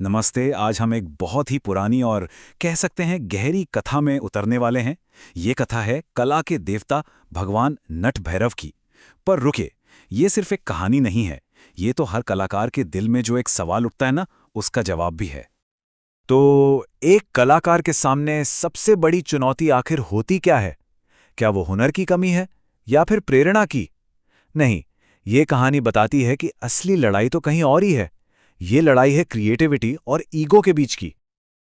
नमस्ते। आज हम एक बहुत ही पुरानी और कह सकते हैं गहरी कथा में उतरने वाले हैं। ये कथा है कला के देवता भगवान नट भैरव की। पर रुके, ये सिर्फ एक कहानी नहीं है। ये तो हर कलाकार के दिल में जो एक सवाल उठता है ना, उसका जवाब भी है। तो एक कलाकार के सामने सबसे बड़ी चुनौती आखिर होती क्या है? क्या वो हुनर की कमी है या फिर प्रेरणा की? नहीं, ये कहानी बताती है कि असली लड़ाई तो कहीं और ही है। ये लड़ाई है क्रिएटिविटी और ईगो के बीच की।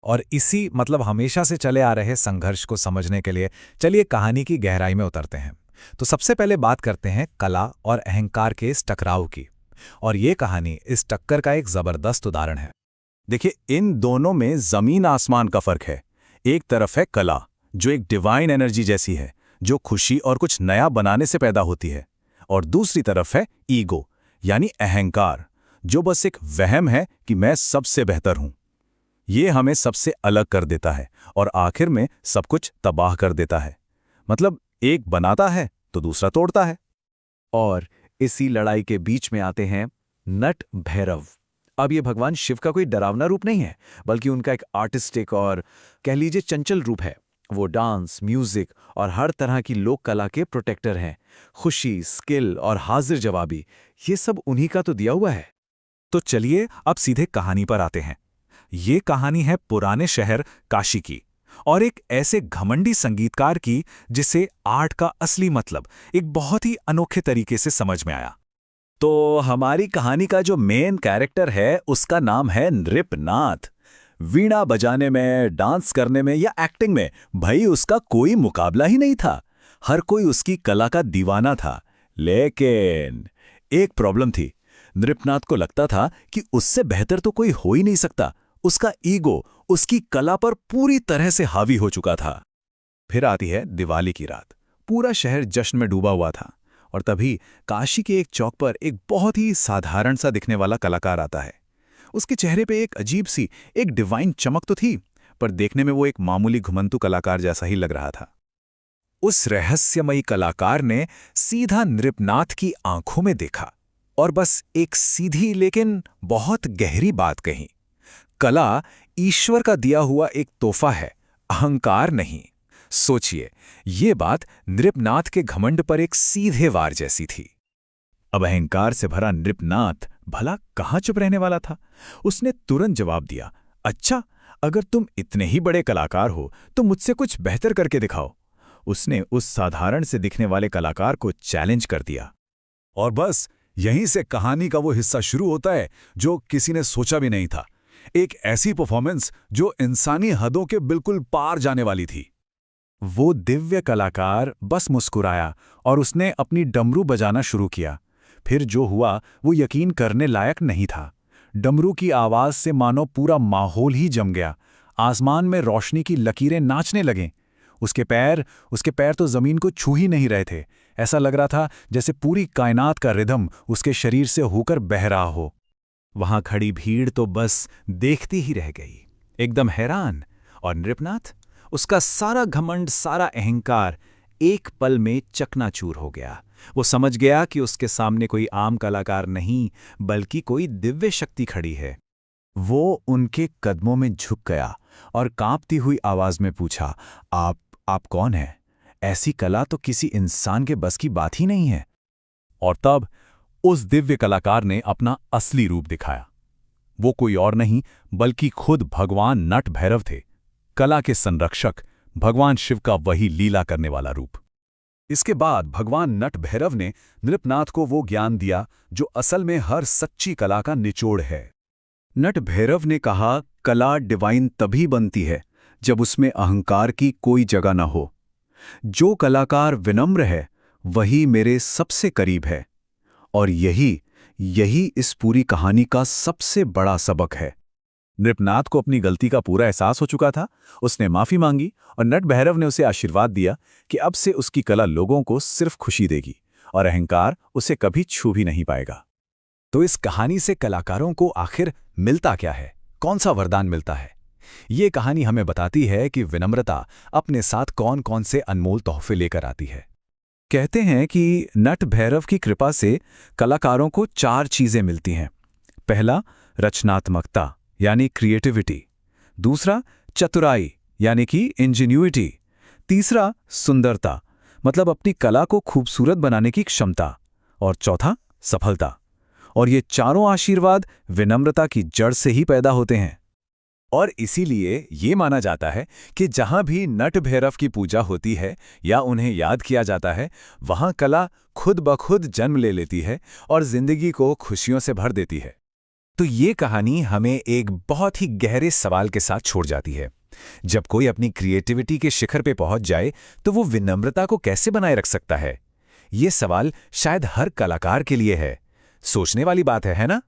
और इसी हमेशा से चले आ रहे संघर्ष को समझने के लिए चलिए कहानी की गहराई में उतरते हैं। तो सबसे पहले बात करते हैं कला और अहंकार के इस टकराव की। और ये कहानी इस टक्कर का एक जबरदस्त उदाहरण है। देखिए, इन दोनों में जमीन आसमान का फर्क है। एक तरफ है कला, जो एक डिवाइन एनर्जी जैसी है, जो खुशी और कुछ नया बनाने से पैदा होती है। और दूसरी तरफ है ईगो, यानी अहंकार, जो बस एक वहम है कि मैं सबसे बेहतर हूं। ये हमें सबसे अलग कर देता है और आखिर में सब कुछ तबाह कर देता है। एक बनाता है तो दूसरा तोड़ता है। और इसी लड़ाई के बीच में आते हैं नट भैरव। अब ये भगवान शिव का कोई डरावना रूप नहीं है, बल्कि उनका एक आर्टिस्टिक और कह लीजिए चंचल रूप है। वो डांस, म्यूजिक और हर तरह की लोक कला के प्रोटेक्टर हैं। खुशी, स्किल और हाजिर जवाबी, ये सब उन्हीं का तो दिया हुआ है। तो चलिए अब सीधे कहानी पर आते हैं। ये कहानी है पुराने शहर काशी की, और एक ऐसे घमंडी संगीतकार की जिसे आर्ट का असली मतलब एक बहुत ही अनोखे तरीके से समझ में आया। तो हमारी कहानी का जो मेन कैरेक्टर है, उसका नाम है नृपनाथ। वीणा बजाने में, डांस करने में या एक्टिंग में भाई उसका कोई मुकाबला ही नहीं था। हर कोई उसकी कला का दीवाना था। लेकिन एक प्रॉब्लम थी। नृपनाथ को लगता था कि उससे बेहतर तो कोई हो ही नहीं सकता। उसका ईगो उसकी कला पर पूरी तरह से हावी हो चुका था। फिर आती है दिवाली की रात। पूरा शहर जश्न में डूबा हुआ था, और तभी काशी के एक चौक पर एक बहुत ही साधारण सा दिखने वाला कलाकार आता है। उसके चेहरे पे एक अजीब सी, एक डिवाइन चमक तो थी, पर देखने में वो एक मामूली घुमंतु कलाकार जैसा ही लग रहा था। उस रहस्यमयी कलाकार ने सीधा नृपनाथ की आंखों में देखा और बस एक सीधी लेकिन बहुत गहरी बात कही। कला ईश्वर का दिया हुआ एक तोहफा है, अहंकार नहीं। सोचिए, ये बात नृपनाथ के घमंड पर एक सीधे वार जैसी थी। अब अहंकार से भरा नृपनाथ भला कहाँ चुप रहने वाला था। उसने तुरंत जवाब दिया, अच्छा, अगर तुम इतने ही बड़े कलाकार हो तो मुझसे कुछ बेहतर करके दिखाओ। उसने उस साधारण से दिखने वाले कलाकार को चैलेंज कर दिया। और बस यहीं से कहानी का वो हिस्सा शुरू होता है जो किसी ने सोचा भी नहीं था। एक ऐसी परफॉर्मेंस जो इंसानी हदों के बिल्कुल पार जाने वाली थी। वो दिव्य कलाकार बस मुस्कुराया और उसने अपनी डमरू बजाना शुरू किया। फिर जो हुआ वो यकीन करने लायक नहीं था। डमरू की आवाज से मानो पूरा माहौल ही जम गया। आसमान में रोशनी की लकीरें नाचने लगें। उसके पैर तो जमीन को छू ही नहीं रहे थे। ऐसा लग रहा था जैसे पूरी कायनात का रिदम उसके शरीर से होकर बह रहा हो। वहां खड़ी भीड़ तो बस देखती ही रह गई, एकदम हैरान। और नृपनाथ, उसका सारा घमंड, सारा अहंकार एक पल में चकनाचूर हो गया। वो समझ गया कि उसके सामने कोई आम कलाकार नहीं, बल्कि कोई दिव्य शक्ति खड़ी है। वो उनके कदमों में झुक गया और कांपती हुई आवाज में पूछा, आप कौन हैं? ऐसी कला तो किसी इंसान के बस की बात ही नहीं है। और तब उस दिव्य कलाकार ने अपना असली रूप दिखाया। वो कोई और नहीं बल्कि खुद भगवान नट भैरव थे, कला के संरक्षक, भगवान शिव का वही लीला करने वाला रूप। इसके बाद भगवान नट भैरव ने नृपनाथ को वो ज्ञान दिया जो असल में हर सच्ची कला का निचोड़ है। नट भैरव ने कहा, कला डिवाइन तभी बनती है जब उसमें अहंकार की कोई जगह न हो। जो कलाकार विनम्र है वही मेरे सबसे करीब है। और यही इस पूरी कहानी का सबसे बड़ा सबक है। नृपनाथ को अपनी गलती का पूरा एहसास हो चुका था। उसने माफी मांगी और नट भैरव ने उसे आशीर्वाद दिया कि अब से उसकी कला लोगों को सिर्फ खुशी देगी और अहंकार उसे कभी छू भी नहीं पाएगा। तो इस कहानी से कलाकारों को आखिर मिलता क्या है? कौन सा वरदान मिलता है? ये कहानी हमें बताती है कि विनम्रता अपने साथ कौन कौन से अनमोल तोहफे लेकर आती है। कहते हैं कि नट भैरव की कृपा से कलाकारों को 4 चीजें मिलती हैं। पहला, रचनात्मकता, यानी क्रिएटिविटी। दूसरा चतुराई यानी कि इंजीन्यूइटी। तीसरा सुंदरता, मतलब अपनी कला को खूबसूरत बनाने की क्षमता। और चौथा सफलता। और ये चारों आशीर्वाद विनम्रता की जड़ से ही पैदा होते हैं। और इसीलिए ये माना जाता है कि जहां भी नट भैरव की पूजा होती है या उन्हें याद किया जाता है, वहां कला खुद ब खुद जन्म ले लेती है और जिंदगी को खुशियों से भर देती है। तो ये कहानी हमें एक बहुत ही गहरे सवाल के साथ छोड़ जाती है। जब कोई अपनी क्रिएटिविटी के शिखर पे पहुंच जाए, तो वो विनम्रता को कैसे बनाए रख सकता है? ये सवाल शायद हर कलाकार के लिए है। सोचने वाली बात है ना?